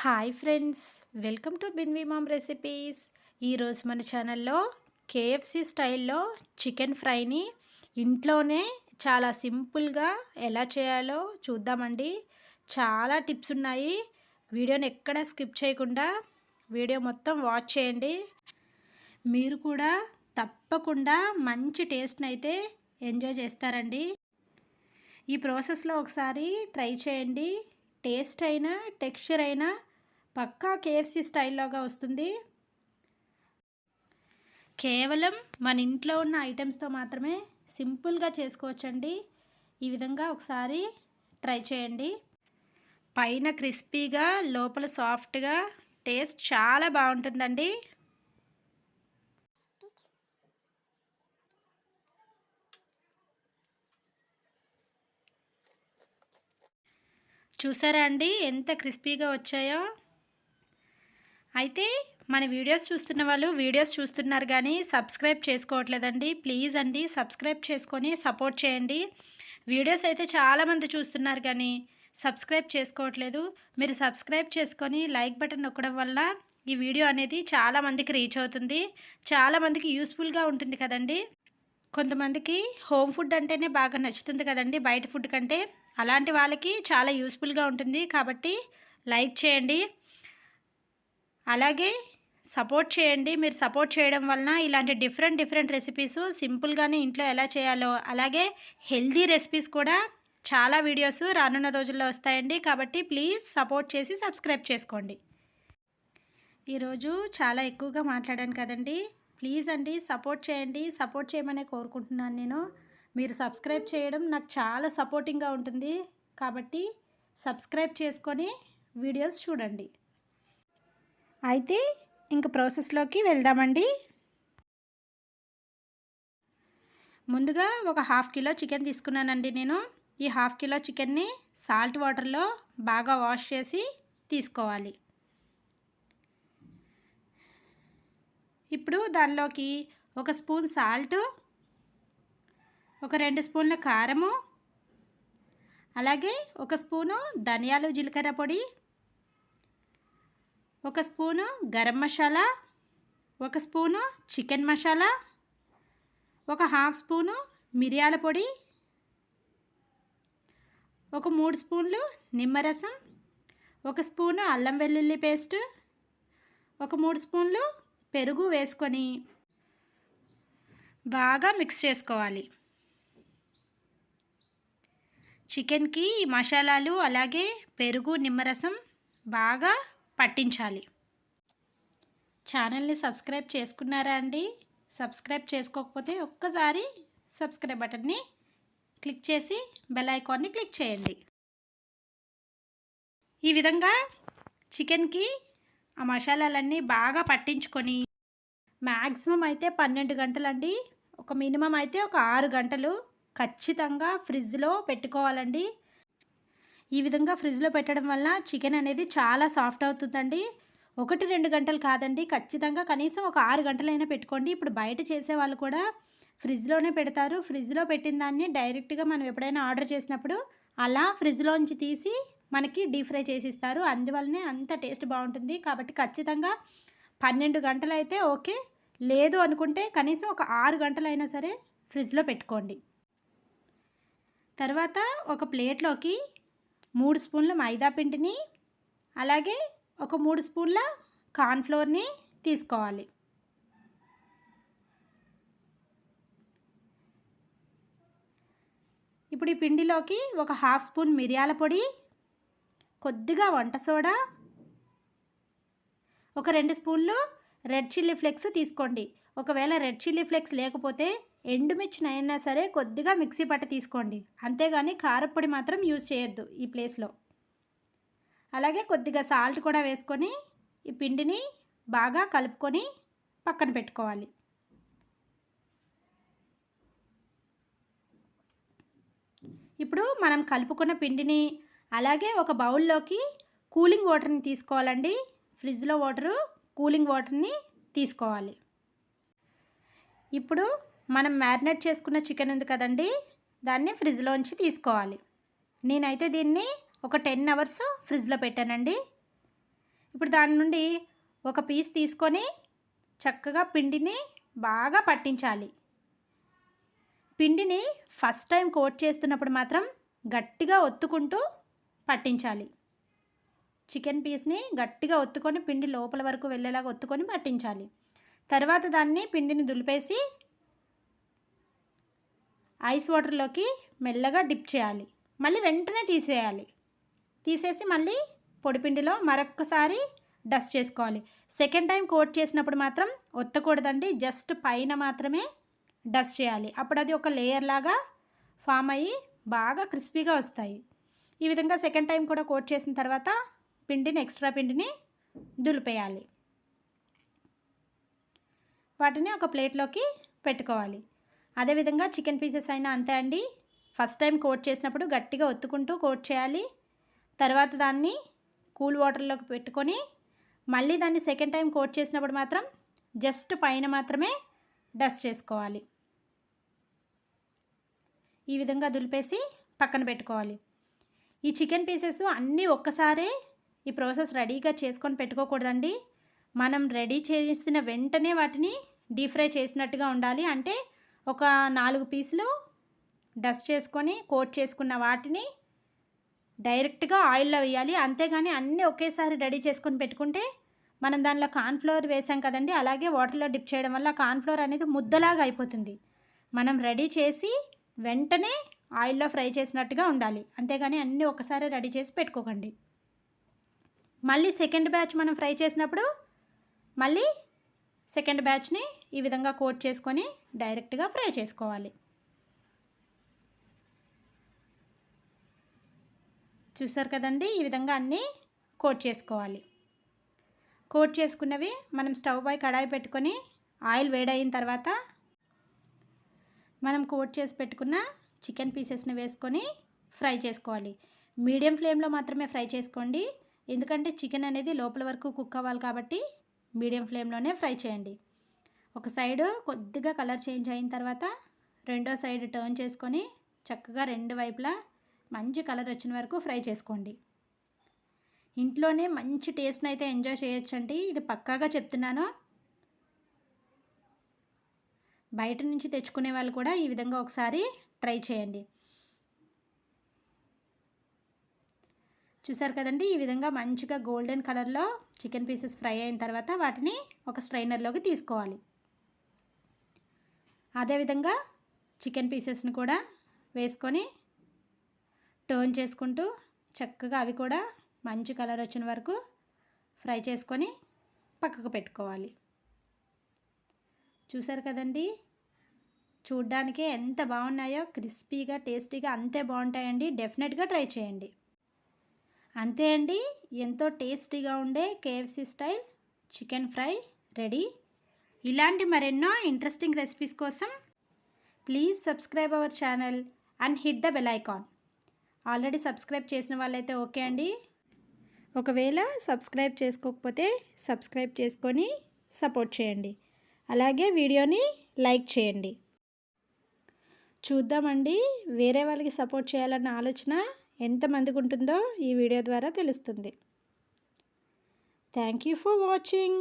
Hi friends, welcome to Binvi mom recipes. ఈరోజు మన ఛానల్లో కేఎఫ్సి స్టైల్లో చికెన్ ఫ్రైని ఇంట్లోనే చాలా సింపుల్గా ఎలా చేయాలో చూద్దామండి. చాలా టిప్స్ ఉన్నాయి. వీడియోని ఎక్కడ స్కిప్ చేయకుండా వీడియో మొత్తం వాచ్ చేయండి. మీరు కూడా తప్పకుండా మంచి టేస్ట్ని అయితే ఎంజాయ్ చేస్తారండి. ఈ ప్రాసెస్లో ఒకసారి ట్రై చేయండి. టేస్ట్ అయినా టెక్స్చర్ అయినా పక్కా కేఎఫ్సి స్టైల్లోగా వస్తుంది. కేవలం మన ఇంట్లో ఉన్న ఐటమ్స్తో మాత్రమే సింపుల్గా చేసుకోవచ్చండి. ఈ విధంగా ఒకసారి ట్రై చేయండి. పైన క్రిస్పీగా లోపల సాఫ్ట్గా టేస్ట్ చాలా బాగుంటుందండి. చూసారా అండి ఎంత క్రిస్పీగా వచ్చాయో. అయితే మన వీడియోస్ చూస్తున్న వాళ్ళు వీడియోస్ చూస్తున్నారు కానీ సబ్స్క్రైబ్ చేసుకోవట్లేదండి. ప్లీజ్ అండి సబ్స్క్రైబ్ చేసుకొని సపోర్ట్ చేయండి. వీడియోస్ అయితే చాలామంది చూస్తున్నారు కానీ సబ్స్క్రైబ్ చేసుకోవట్లేదు. మీరు సబ్స్క్రైబ్ చేసుకొని లైక్ బటన్ నొక్కడం వల్ల ఈ వీడియో అనేది చాలామందికి రీచ్ అవుతుంది, చాలామందికి యూస్ఫుల్గా ఉంటుంది కదండి. కొంతమందికి హోమ్ ఫుడ్ అంటేనే బాగా నచ్చుతుంది కదండి బయట ఫుడ్ కంటే. అలాంటి వాళ్ళకి చాలా యూస్ఫుల్గా ఉంటుంది కాబట్టి లైక్ చేయండి, అలాగే సపోర్ట్ చేయండి. మీరు సపోర్ట్ చేయడం వలన ఇలాంటి డిఫరెంట్ రెసిపీస్ సింపుల్గానే ఇంట్లో ఎలా చేయాలో, అలాగే హెల్దీ రెసిపీస్ కూడా చాలా వీడియోస్ రానున్న రోజుల్లో వస్తాయండి. కాబట్టి ప్లీజ్ సపోర్ట్ చేసి సబ్స్క్రైబ్ చేసుకోండి. ఈరోజు చాలా ఎక్కువగా మాట్లాడాను కదండి. ప్లీజ్ అండి సపోర్ట్ చేయండి. సపోర్ట్ చేయమనే కోరుకుంటున్నాను నేను. మీరు సబ్స్క్రైబ్ చేయడం నాకు చాలా సపోర్టింగ్గా ఉంటుంది కాబట్టి సబ్స్క్రైబ్ చేసుకొని వీడియోస్ చూడండి. అయితే ఇంక ప్రాసెస్లోకి వెళ్దామండి. ముందుగా ఒక హాఫ్ కిలో చికెన్ తీసుకున్నానండి నేను. ఈ హాఫ్ కిలో చికెన్ని సాల్ట్ వాటర్లో బాగా వాష్ చేసి తీసుకోవాలి. ఇప్పుడు దానిలోకి ఒక స్పూన్ సాల్ట్, ఒక 2 స్పూన్ల కారము, అలాగే ఒక స్పూను ధనియాలు జీలకర్ర పొడి, ఒక స్పూను గరం మసాలా, ఒక స్పూను చికెన్ మసాలా, ఒక హాఫ్ స్పూను మిరియాల పొడి, ఒక 3 స్పూన్లు నిమ్మరసం, ఒక స్పూను అల్లం వెల్లుల్లి పేస్ట్, ఒక 3 స్పూన్లు పెరుగు వేసుకొని బాగా మిక్స్ చేసుకోవాలి. చికెన్కి మసాలాలు అలాగే పెరుగు నిమ్మరసం బాగా పట్టించాలి. ఛానల్ని సబ్స్క్రైబ్ చేసుకున్నారా అండి? సబ్స్క్రైబ్ చేసుకోకపోతే ఒక్కసారి సబ్స్క్రైబ్ బటన్ని క్లిక్ చేసి బెల్ ఐకాన్ని క్లిక్ చేయండి. ఈ విధంగా చికెన్కి ఆ మసాలాలన్నీ బాగా పట్టించుకొని మ్యాక్సిమం అయితే 12 గంటలండి, ఒక మినిమం అయితే ఒక 6 గంటలు ఖచ్చితంగా ఫ్రిడ్జ్లో పెట్టుకోవాలండి. ఈ విధంగా ఫ్రిడ్జ్లో పెట్టడం వల్ల చికెన్ అనేది చాలా సాఫ్ట్ అవుతుందండి. 1-2 గంటలు కాదండి, ఖచ్చితంగా కనీసం ఒక 6 గంటలైనా పెట్టుకోండి. ఇప్పుడు బయట చేసే వాళ్ళు కూడా ఫ్రిడ్జ్లోనే పెడతారు. ఫ్రిడ్జ్లో పెట్టిన దాన్ని డైరెక్ట్గా మనం ఎప్పుడైనా ఆర్డర్ చేసినప్పుడు అలా ఫ్రిడ్జ్లోంచి తీసి మనకి డీప్ ఫ్రై చేసి ఇస్తారు. అందువల్లనే అంత టేస్ట్ బాగుంటుంది. కాబట్టి ఖచ్చితంగా 12 గంటలు అయితే ఓకే, లేదు అనుకుంటే కనీసం ఒక 6 గంటలైనా సరే ఫ్రిడ్జ్లో పెట్టుకోండి. తర్వాత ఒక ప్లేట్లోకి 3 స్పూన్ల మైదా పిండిని అలాగే ఒక 3 స్పూన్ల కార్న్ఫ్లోర్ని తీసుకోవాలి. ఇప్పుడు ఈ పిండిలోకి ఒక హాఫ్ స్పూన్ మిరియాల పొడి, కొద్దిగా వంట సోడా, ఒక 2 స్పూన్లు రెడ్ చిల్లీ ఫ్లేక్స్ తీసుకోండి. ఒకవేళ రెడ్ చిల్లీ ఫ్లేక్స్ లేకపోతే ఎండుమిర్చినైనా సరే కొద్దిగా మిక్సీ పట్టి తీసుకోండి. అంతేగాని కారప్పొడి మాత్రం యూజ్ చేయొద్దు ఈ ప్లేస్లో. అలాగే కొద్దిగా సాల్ట్ కూడా వేసుకొని ఈ పిండిని బాగా కలుపుకొని పక్కన పెట్టుకోవాలి. ఇప్పుడు మనం కలుపుకున్న పిండిని అలాగే ఒక బౌల్లోకి కూలింగ్ వాటర్ని తీసుకోవాలండి. ఫ్రిడ్జ్లో వాటరు కూలింగ్ వాటర్ని తీసుకోవాలి. ఇప్పుడు మనం మ్యారినేట్ చేసుకున్న చికెన్ ఉంది కదండి, దాన్ని ఫ్రిడ్జ్లోంచి తీసుకోవాలి. నేనైతే దీన్ని ఒక 10 అవర్స్ ఫ్రిడ్జ్లో పెట్టానండి. ఇప్పుడు దాని నుండి ఒక పీస్ తీసుకొని చక్కగా పిండిని బాగా పట్టించాలి. పిండిని ఫస్ట్ టైం కోట్ చేస్తున్నప్పుడు మాత్రం గట్టిగా ఒత్తుకుంటూ పట్టించాలి. చికెన్ పీస్ని గట్టిగా ఒత్తుకొని పిండి లోపల వరకు వెళ్ళేలాగా ఒత్తుకొని పట్టించాలి. తర్వాత దాన్ని పిండిని దులిపేసి ఐస్ వాటర్లోకి మెల్లగా డిప్ చేయాలి. మళ్ళీ వెంటనే తీసేయాలి. తీసేసి మళ్ళీ పొడిపిండిలో మరొక్కసారి డస్ట్ చేసుకోవాలి. సెకండ్ టైం కోట్ చేసినప్పుడు మాత్రం ఒత్తకూడదండి, జస్ట్ పైన మాత్రమే డస్ట్ చేయాలి. అప్పుడు అది ఒక లేయర్ లాగా ఫామ్ అయ్యి బాగా క్రిస్పీగా వస్తాయి. ఈ విధంగా సెకండ్ టైం కూడా కోట్ చేసిన తర్వాత ఎక్స్ట్రా పిండిని దులిపేయాలి. వాటిని ఒక ప్లేట్లోకి పెట్టుకోవాలి. అదేవిధంగా చికెన్ పీసెస్ అయినా అంతే అండి. ఫస్ట్ టైం కోట్ చేసినప్పుడు గట్టిగా ఒత్తుకుంటూ కోట్ చేయాలి. తర్వాత దాన్ని కూల్ వాటర్లోకి పెట్టుకొని మళ్ళీ దాన్ని సెకండ్ టైం కోట్ చేసినప్పుడు మాత్రం జస్ట్ పైన మాత్రమే డస్ట్ చేసుకోవాలి. ఈ విధంగా దులిపేసి పక్కన పెట్టుకోవాలి. ఈ చికెన్ పీసెస్ అన్నీ ఒక్కసారే ఈ ప్రాసెస్ రెడీగా చేసుకొని పెట్టుకోకూడదండి. మనం రెడీ చేసిన వెంటనే వాటిని డీప్ ఫ్రై చేసినట్టుగా ఉండాలి. అంటే ఒక 4 పీసులు డస్ట్ చేసుకొని కోట్ చేసుకున్న వాటిని డైరెక్ట్గా ఆయిల్లో వేయాలి. అంతేగాని అన్నీ ఒకేసారి రెడీ చేసుకొని పెట్టుకుంటే మనం దానిలో కార్న్ఫ్లోర్ వేసాం కదండి, అలాగే వాటర్లో డిప్ చేయడం వల్ల కార్న్ఫ్లోర్ అనేది ముద్దలాగా అయిపోతుంది. మనం రెడీ చేసి వెంటనే ఆయిల్లో ఫ్రై చేసినట్టుగా ఉండాలి. అంతేగాని అన్నీ ఒకసారి రెడీ చేసి పెట్టుకోకండి. మళ్ళీ సెకండ్ బ్యాచ్ మనం ఫ్రై చేసినప్పుడు మళ్ళీ సెకండ్ బ్యాచ్ని ఈ విధంగా కోట్ చేసుకొని డైరెక్ట్గా ఫ్రై చేసుకోవాలి. చూసారు కదండి, ఈ విధంగా అన్నీ కోట్ చేసుకోవాలి. కోట్ చేసుకున్నవి మనం స్టవ్ పై కడాయి పెట్టుకొని ఆయిల్ వేడైన తర్వాత మనం కోట్ చేసి పెట్టుకున్న చికెన్ పీసెస్ని వేసుకొని ఫ్రై చేసుకోవాలి. మీడియం ఫ్లేమ్లో మాత్రమే ఫ్రై చేసుకోండి, ఎందుకంటే చికెన్ అనేది లోపల వరకు కుక్ అవ్వాలి కాబట్టి మీడియం ఫ్లేమ్లోనే ఫ్రై చేయండి. ఒక సైడు కొద్దిగా కలర్ చేంజ్ అయిన తర్వాత రెండో సైడ్ టర్న్ చేసుకొని చక్కగా రెండు వైపులా మంచి కలర్ వచ్చిన వరకు ఫ్రై చేసుకోండి. ఇంట్లోనే మంచి టేస్ట్ని అయితే ఎంజాయ్ చేయొచ్చండి, ఇది పక్కాగా చెప్తున్నాను. బయట నుంచి తెచ్చుకునే వాళ్ళు కూడా ఈ విధంగా ఒకసారి ట్రై చేయండి. చూసారు కదండి, ఈ విధంగా మంచిగా గోల్డెన్ కలర్లో చికెన్ పీసెస్ ఫ్రై అయిన తర్వాత వాటిని ఒక స్ట్రైనర్లోకి తీసుకోవాలి. అదేవిధంగా చికెన్ పీసెస్ని కూడా వేసుకొని టర్న్ చేసుకుంటూ చక్కగా అవి కూడా మంచి కలర్ వచ్చిన వరకు ఫ్రై చేసుకొని పక్కకు పెట్టుకోవాలి. చూసారు కదండి, చూడ్డానికే ఎంత బాగున్నాయో, క్రిస్పీగా టేస్టీగా అంతే బాగుంటాయండి. డెఫినెట్గా ట్రై చేయండి. అంతే అండి, ఎంతో టేస్టీగా ఉండే KFC style chicken fry ready. ఇలాంటి మరెన్నో ఇంట్రెస్టింగ్ రెసిపీస్ కోసం please subscribe our channel and hit the bell icon. Already subscribe చేసిన వాళ్ళైతే ఓకే అండి. ఒకవేళ సబ్స్క్రైబ్ చేసుకోకపోతే సబ్స్క్రైబ్ చేసుకొని సపోర్ట్ చేయండి. అలాగే వీడియోని లైక్ చేయండి. చూద్దామండి, వేరే వాళ్ళకి సపోర్ట్ చేయాలన్న ఆలోచన ఎంతమందికి ఉంటుందో ఈ వీడియో ద్వారా తెలుస్తుంది. Thank you for watching.